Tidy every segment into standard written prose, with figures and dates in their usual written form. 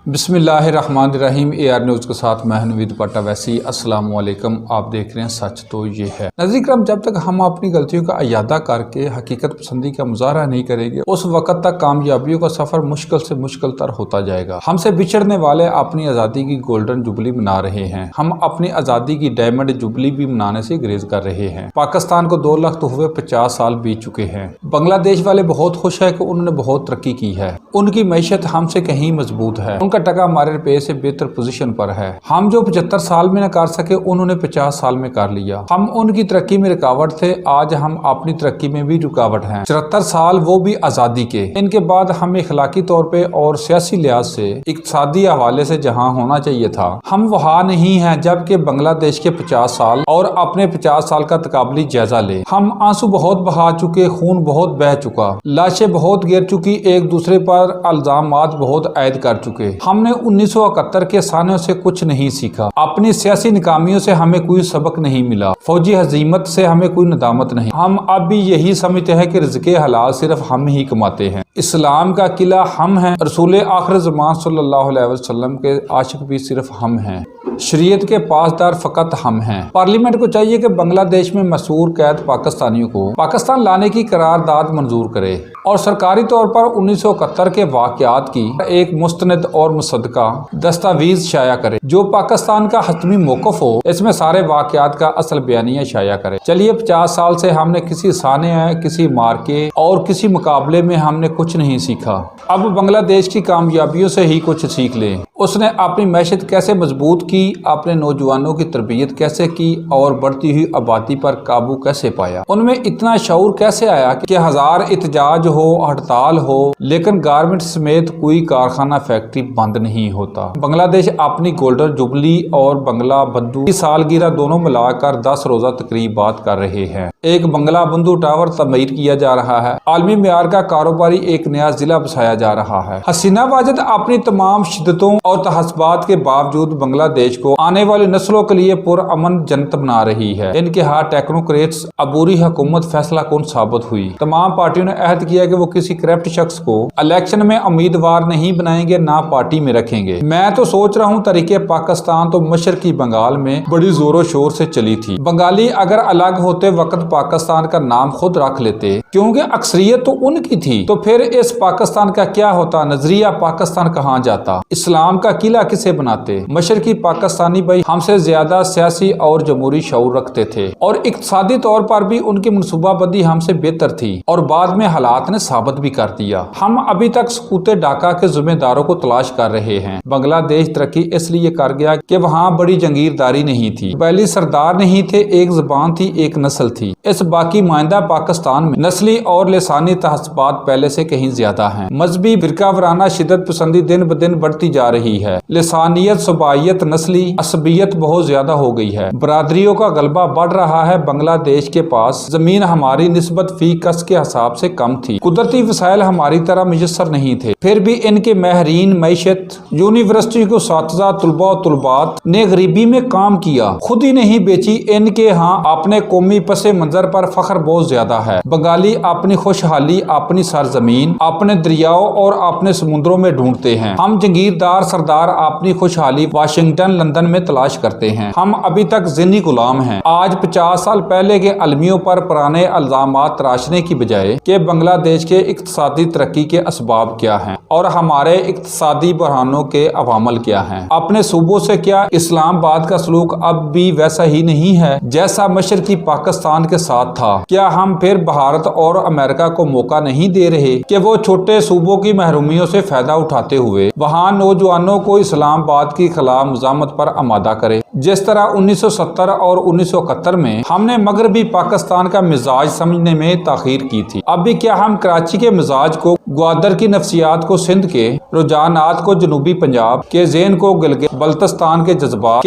بسم اللہ الرحمن الرحیم AR نیوز کے ساتھ میں نوید پٹا ویسی السلام علیکم۔ آپ دیکھ رہے ہیں سچ تو یہ ہے۔ ناظرین کرام، جب تک ہم اپنی غلطیوں کا اعادہ کر کے حقیقت پسندی کا مظاہرہ نہیں کریں گے اس وقت تک کامیابیوں کا سفر مشکل سے مشکل تر ہوتا جائے گا۔ ہم سے بچھڑنے والے اپنی آزادی کی گولڈن جوبلی منا رہے ہیں، ہم اپنی آزادی کی ڈائمنڈ جوبلی بھی منانے سے گریز کر رہے ہیں۔ پاکستان کو 2 لاکھ ہوئے 50 سال بیت چکے ہیں۔ بنگلہ دیش والے بہت خوش ہیں کہ انہوں نے بہت ترقی کی ہے، ان کی معیشت ہم سے کہیں مضبوط ہے، ان کا ٹکا ہمارے روپے سے بہتر پوزیشن پر ہے۔ ہم جو 75 سال میں نہ کر سکے انہوں نے 50 سال میں کر لیا۔ ہم ان کی ترقی میں رکاوٹ تھے، آج ہم اپنی ترقی میں بھی رکاوٹ ہیں۔ 74 سال وہ بھی آزادی کے، ان کے بعد ہم اخلاقی طور پہ اور سیاسی لحاظ سے اقتصادی حوالے سے جہاں ہونا چاہیے تھا ہم وہاں نہیں ہیں، جبکہ بنگلہ دیش کے 50 سال اور اپنے 50 سال کا تقابلی جائزہ لے۔ ہم آنسو بہت بہا چکے، خون بہت بہہ چکا، لاشیں بہت گر چکی، ایک دوسرے پر الزامات بہت عائد کر چکے۔ ہم نے 1971 کے سانحوں سے کچھ نہیں سیکھا، اپنی سیاسی ناکامیوں سے ہمیں کوئی سبق نہیں ملا، فوجی ہزیمت سے ہمیں کوئی ندامت نہیں۔ ہم اب بھی یہی سمجھتے ہیں کہ رزق حلال صرف ہم ہی کماتے ہیں، اسلام کا قلعہ ہم ہیں، رسول آخر زمان صلی اللہ علیہ وسلم کے عاشق بھی صرف ہم ہیں، شریعت کے پاسدار فقط ہم ہیں۔ پارلیمنٹ کو چاہیے کہ بنگلہ دیش میں مسور قید پاکستانیوں کو پاکستان لانے کی قرارداد منظور کرے اور سرکاری طور پر 1971 کے واقعات کی ایک مستند اور مصدقہ دستاویز شائع کرے جو پاکستان کا حتمی موقف ہو، اس میں سارے واقعات کا اصل بیانیہ شائع کرے۔ چلیے 50 سال سے ہم نے کسی سانحہ، کسی مارکے اور کسی مقابلے میں ہم نے کچھ نہیں سیکھا، اب بنگلہ دیش کی کامیابیوں سے ہی کچھ سیکھ لیں۔ اس نے اپنی معیشت کیسے مضبوط کی، اپنے نوجوانوں کی تربیت کیسے کی اور بڑھتی ہوئی آبادی پر قابو کیسے پایا، ان میں اتنا شعور کیسے آیا کہ 1000 احتجاج ہو، ہڑتال ہو، لیکن گارمنٹ سمیت کوئی کارخانہ فیکٹری بند نہیں ہوتا۔ بنگلہ دیش اپنی گولڈن جوبلی اور بنگلہ بندھو کی سالگرہ دونوں ملا کر 10 روزہ تقریبات کر رہے ہیں۔ ایک بنگلہ بندھو ٹاور تعمیر کیا جا رہا ہے، عالمی معیار کا کاروباری ایک نیا ضلع بسایا جا رہا ہے۔ حسینہ واجد اپنی تمام شدتوں اور تحسبات کے باوجود بنگلہ دیش کو آنے والی نسلوں کے لیے پرامن جنت بنا رہی ہے۔ ان کے ہاتھ ٹیکنوکریٹس عبوری حکومت فیصلہ کن ثابت ہوئی۔ تمام پارٹیوں نے عہد کیا کہ وہ کسی کرپٹ شخص کو الیکشن میں امیدوار نہیں بنائیں گے، نہ پارٹی میں رکھیں گے۔ میں تو سوچ رہا ہوں تحریک پاکستان تو مشرقی بنگال میں بڑی زور و شور سے چلی تھی، بنگالی اگر الگ ہوتے وقت پاکستان کا نام خود رکھ لیتے، کیونکہ اکثریت تو ان کی تھی، تو پھر اس پاکستان کا کیا ہوتا، نظریہ پاکستان کہاں جاتا، اسلام کا قلعہ کسے بناتے۔ مشرقی پاکستانی بھائی ہم سے زیادہ سیاسی اور جمہوری شعور رکھتے تھے اور اقتصادی طور پر بھی ان کی منصوبہ بندی ہم سے بہتر تھی، اور بعد میں حالات نے ثابت بھی کر دیا۔ ہم ابھی تک سقوط ڈھاکہ کے ذمہ داروں کو تلاش کر رہے ہیں۔ بنگلہ دیش ترقی اس لیے کر گیا کہ وہاں بڑی جنگیرداری نہیں تھی، پہلی سردار نہیں تھے، ایک زبان تھی، ایک نسل تھی۔ اس باقی مائندہ پاکستان میں نسلی اور لسانی تعصبات پہلے سے کہیں زیادہ ہیں، مذہبی فرقہ وارانہ شدت پسندی دن بدن بڑھتی جا رہی ہے، لسانیت، صوبائیت، نسلی عصبیت بہت زیادہ ہو گئی ہے، برادریوں کا غلبہ بڑھ رہا ہے۔ بنگلہ دیش کے پاس زمین ہماری نسبت فی کس کے حساب سے کم تھی، قدرتی وسائل ہماری طرح میسر نہیں تھے، پھر بھی ان کے ماہرین معیشت، یونیورسٹی کو اساتذہ، طلباء و طلبات نے غریبی میں کام کیا، خود ہی نہیں بیچی۔ ان کے ہاں اپنے قومی پس منظر پر فخر بہت زیادہ ہے۔ بنگالی اپنی خوشحالی اپنی سرزمین، اپنے دریاؤں اور اپنے سمندروں میں ڈھونڈتے ہیں، ہم جنگیردار سردار اپنی خوشحالی واشنگٹن، لندن میں تلاش کرتے ہیں۔ ہم ابھی تک ذہنی غلام ہیں۔ آج 50 سال پہلے کے المیوں پر پرانے الزامات تراشنے کی بجائے کہ بنگلہ دیش کے اقتصادی ترقی کے اسباب کیا ہیں اور ہمارے اقتصادی بحرانوں کے عوامل کیا ہیں، اپنے صوبوں سے کیا اسلام آباد کا سلوک اب بھی ویسا ہی نہیں ہے جیسا مشرقی پاکستان کے ساتھ تھا؟ کیا ہم پھر بھارت اور امریکہ کو موقع نہیں دے رہے کہ وہ چھوٹے صوبوں کی محرومیوں سے فائدہ اٹھاتے ہوئے وہاں نوجوانوں کو اسلام آباد کی خلاف مزاحمت پر آمادہ کرے، جس طرح 1970 اور 1971 میں ہم نے مغربی پاکستان کا مزاج سمجھنے میں تاخیر کی تھی؟ اب بھی کیا ہم کراچی کے مزاج کو، گوادر کی نفسیات کو، سندھ کے رجحانات کو، جنوبی پنجاب کے ذہن کو، گلگت بلتستان کے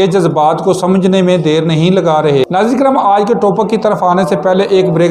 جذبات کو سمجھنے میں دیر نہیں لگا رہے؟ ناظرین کرام، آج کے ٹاپک کی طرف آنے سے پہلے ایک بریک